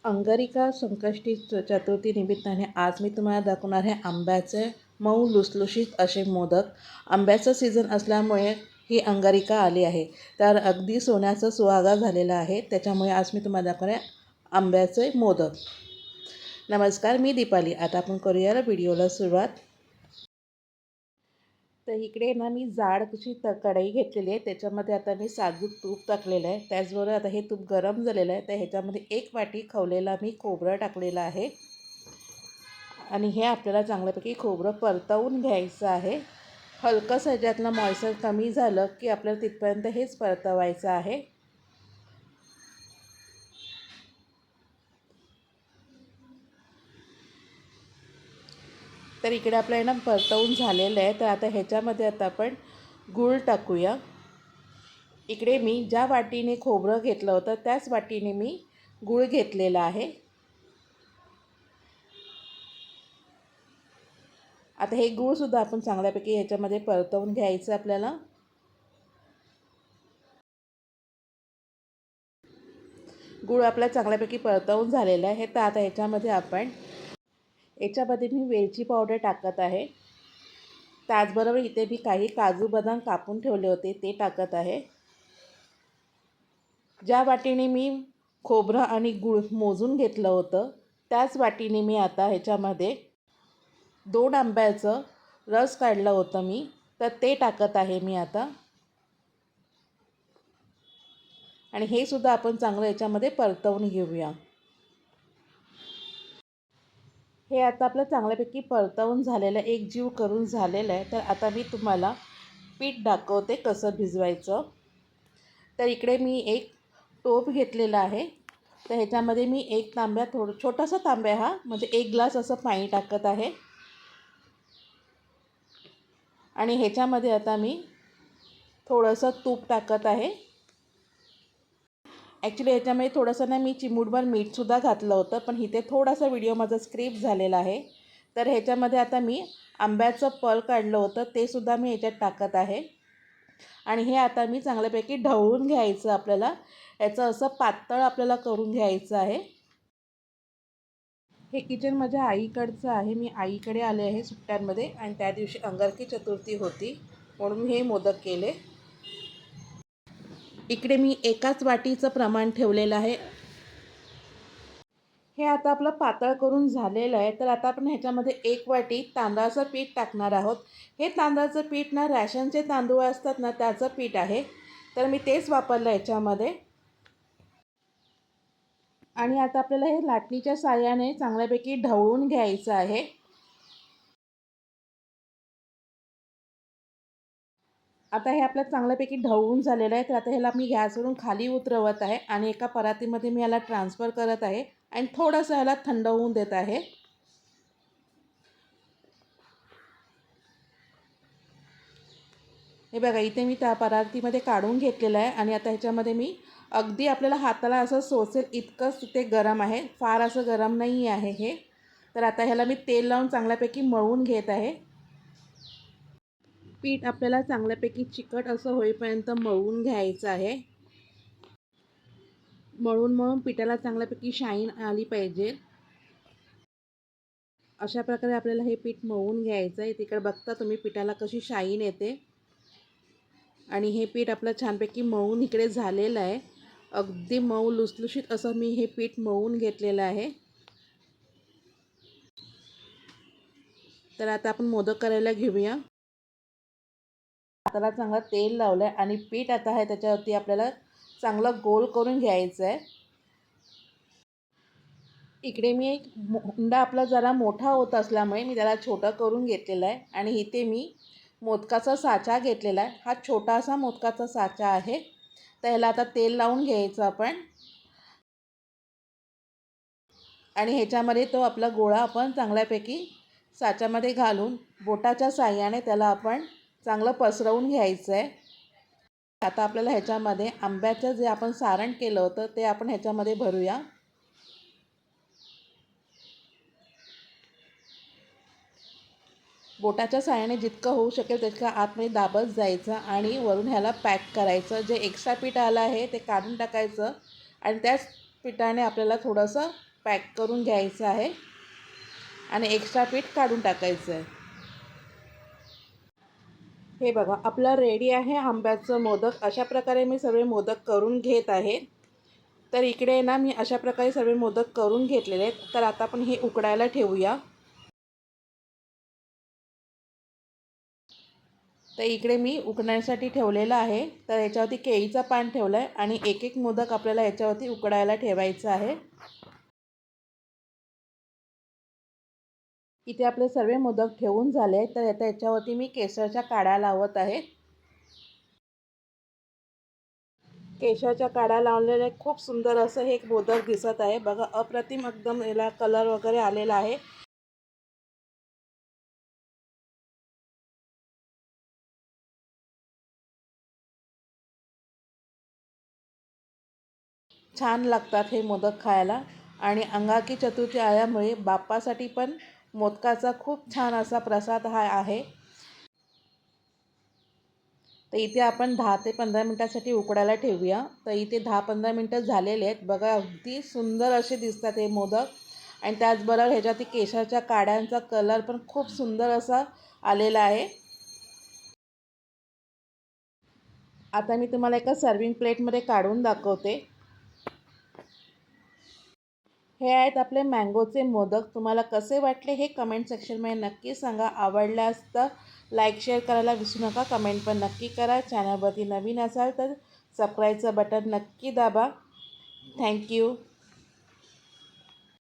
अंगारिका संकष्टी चतुर्थी निमित्ताने आज मी तुम्हाला दाखवणार आहे आंब्याचे मऊ लुसलुशीत असे मोदक। आंब्याचं सीझन असल्यामुळे ही अंगारिका आली आहे, तर अगदी सोन्याचा सुहागा झालेला आहे। त्याच्यामुळे आज मी तुम्हाला दाखवणार आहे आंब्याचे मोदक। नमस्कार, मी दीपाली। आता आपण करूया व्हिडिओला सुरुवात। तर इकडे ना मी जाड अशी कढई घेतलेली आहे, त्याच्यामध्ये आता मी साजूक तूप टाकलेलं आहे। त्याचबरोबर आता हे तूप गरम झालेलं आहे, तर ह्याच्यामध्ये 1 वाटी खवलेला मी खोबरं टाकलेलं आहे आणि हे आपल्याला चांगल्यापैकी खोबरं परतवून घ्यायचं आहे। हलकंसं ह्याच्यातलं मॉइश्चर कमी झालं की आपल्याला तिथपर्यंत हेच परतवायचं आहे। तर इकडे आपलं ना परतवून झालेलं आहे। तर आता ह्याच्यामध्ये आता आपण गूळ टाकूया। इकडे मी ज्या वाटीने खोबरं घेतलं होतं त्याच वाटीने मी गूळ घेतलेला आहे। आता हे गूळसुद्धा आपण चांगल्यापैकी ह्याच्यामध्ये परतवून घ्यायचं आपल्याला। गूळ आपला चांगल्यापैकी परतवून झालेला आहे। तर आता ह्याच्यामध्ये मी वेलची पावडर टाकत आहे। त्याचबरोबर इथे मी काही काजू बदाम कापून ठेवले होते ते टाकत आहे। ज्या वाटीने मी खोबरं आणि गूळ मोजून घेतलं होतं त्याच वाटीने मी आता ह्याच्यामध्ये 2 आंब्याचं रस काढलं होतं मी, तर ते टाकत आहे मी आता। आणि हे सुद्धा आपण चांगलं याच्यामध्ये परतवून घेऊया। हे आता आपलं चांगल्यापैकी परतवून झालेलं, एक जीव करून झालेलं आहे। तर आता मी तुम्हाला पीठ दाखवते कसं भिजवायचं। तर इकडे मी एक टोप घेतलेला आहे, तर ह्याच्यामध्ये मी 1 तांब्या, छोटासा तांब्या हा, म्हणजे 1 ग्लास असं पाणी टाकत आहे। आणि ह्याच्यामध्ये आता मी थोडंसं तूप टाकत आहे। ॲक्च्युली ह्याच्यामध्ये थोडंसं ना मी चिमूटभर मीठसुद्धा घातलं होतं, पण इथे थोडासा व्हिडिओ माझा स्क्रिप्ट झालेला आहे। तर ह्याच्यामध्ये आता मी आंब्याचं पल काढलं होतं ते सुद्धा मी ह्याच्यात टाकत आहे। आणि हे आता मी चांगल्यापैकी ढवळून घ्यायचं आपल्याला। याचं असं पातळ आपल्याला करून घ्यायचं आहे। हे किचन माझ्या आईकडचं आहे। मी आईकडे आले आहे सुट्ट्यांमध्ये आणि त्या दिवशी अंगारकी चतुर्थी होती म्हणून हे मोदक केले। इकडे मी एकाच वाटीचं प्रमाण ठेवलेलं आहे। हे आता आपलं पातळ करून झालेलं आहे। तर आता आपण ह्याच्यामध्ये 1 वाटी तांदळाचं पीठ टाकणार आहोत। हे तांदळाचं पीठ ना रॅशनचे तांदूळ असतात ना त्याचं पीठ आहे, तर मी तेच वापरलं ह्याच्यामध्ये। आणि आता आपल्याला हे लाटणीच्या साहाय्याने चांगल्यापैकी ढवळून घ्यायचं आहे। आता हे आपलं चांगल्यापैकी ढवळून झालेलं आहे। तर आता ह्याला मी गॅसवरून खाली उतरवत आहे आणि एका परातीमध्ये मी याला ट्रान्सफर करत आहे आणि थोडंसं ह्याला थंड होऊन देत आहे। हे बघा, इथे मी त्या परातीमध्ये काढून घेतलेलं आहे आणि आता ह्याच्यामध्ये मी अगदी आपल्याला हाताला असं सोसेल इतकंच ते गरम आहे, फार असं गरम नाही आहे हे। तर आता ह्याला मी तेल लावून चांगल्यापैकी मळून घेत आहे। पीठ आपल्याला चांगल्यापैकी चिकट असं होईपर्यंत मळून घ्यायचं आहे। मळून पिठाला चांगल्यापैकी शाईन आली पाहिजे। अशा प्रकारे आपल्याला हे पीठ मळून घ्यायचं आहे। तिकडे बघता तुम्ही पिठाला कशी शाईन येते। आणि हे पीठ आपलं छानपैकी मळून इकडे झालेलं आहे। अगदी मऊ लुसलुशीत असं मी हे पीठ मळून घेतलेलं आहे। तर आता आपण मोदक करायला घेऊया। हाताला चांगलं तेल लावलं आहे आणि पीठ आता आहे त्याच्यावरती आपल्याला चांगलं गोल करून घ्यायचं आहे। इकडे मी एक हुंडा आपला जरा मोठा होत असल्यामुळे मी त्याला छोटा करून घेतलेला आहे आणि इथे मी मोदकाचा साचा घेतलेला आहे। हा छोटासा मोदकाचा साचा आहे। तर ह्याला आता तेल लावून घ्यायचं आपण आणि ह्याच्यामध्ये तो आपला गोळा आपण चांगल्यापैकी साच्यामध्ये घालून बोटाच्या साहाय्याने त्याला आपण चांगलं पसरवून घ्यायचं आहे। आता आपल्याला ह्याच्यामध्ये आंब्याचं जे आपण सारण केलं होतं ते आपण ह्याच्यामध्ये भरूया। बोटाच्या साहाय्याने जितकं होऊ शकेल तितकं आतमध्ये दाबत जायचं आणि वरून ह्याला पॅक करायचं। जे एक्स्ट्रा पीठ आलं आहे ते काढून टाकायचं आणि त्याच पिठाने आपल्याला थोडंसं पॅक करून घ्यायचं आहे आणि एक्स्ट्रा पीठ काढून टाकायचं आहे. हे बघा आपलं रेडी आहे आंब्याचं मोदक. अशा प्रकारे मी सर्व मोदक करून घेत आहे. तर इकडे ना मी अशा प्रकारे सर्व मोदक करून घेतलेले आहेत. तर आता आपण हे उकडायला ठेवूया. तर इकडे मी उकडण्यासाठी ठेवलेलं आहे. तर याच्यावरती केळीचं पान ठेवलं आहे आणि एक एक मोदक आपल्याला याच्यावरती उकडायला ठेवायचं आहे. इथे आपले सर्व मोदक ठेवून झाले. तर आता याच्यावरती मी केशरच्या काड्या लावत आहे. केशरच्या काड्या लावलेले खूप सुंदर असं हे मोदक दिसत आहे. बघा अप्रतिम एकदम याला कलर वगैरे आलेला आहे. छान लागतात हे मोदक खायला. आणि अंगारकी चतुर्थी आल्यामुळे बाप्पासाठी पण मोदकाचा खूप छान असा प्रसाद हा आहे. तर इथे आपण 10 ते 15 मिनटासाठी उकडायला ठेवूया. तर इथे 10-15 मिनटं झालेले आहेत. बघा अगदी सुंदर असे दिसतात हे मोदक. आणि त्याचबरोबर ह्याच्यावरती केशरच्या काड्यांचा कलर पण खूप सुंदर असा आलेला आहे. आता मी तुम्हाला एका सर्विंग प्लेटमध्ये काढून दाखवते. हे आहेत आपले मँगोचे मोदक. तुम्हाला कसे वाटले हे कमेंट सेक्शनमध्ये नक्की सांगा. आवडल्यास तर लाईक शेअर करायला विसरू नका. कमेंट पण नक्की करा. चॅनलवरती नवीन असाल तर सबस्क्राईबचं बटन नक्की दाबा. थँक्यू.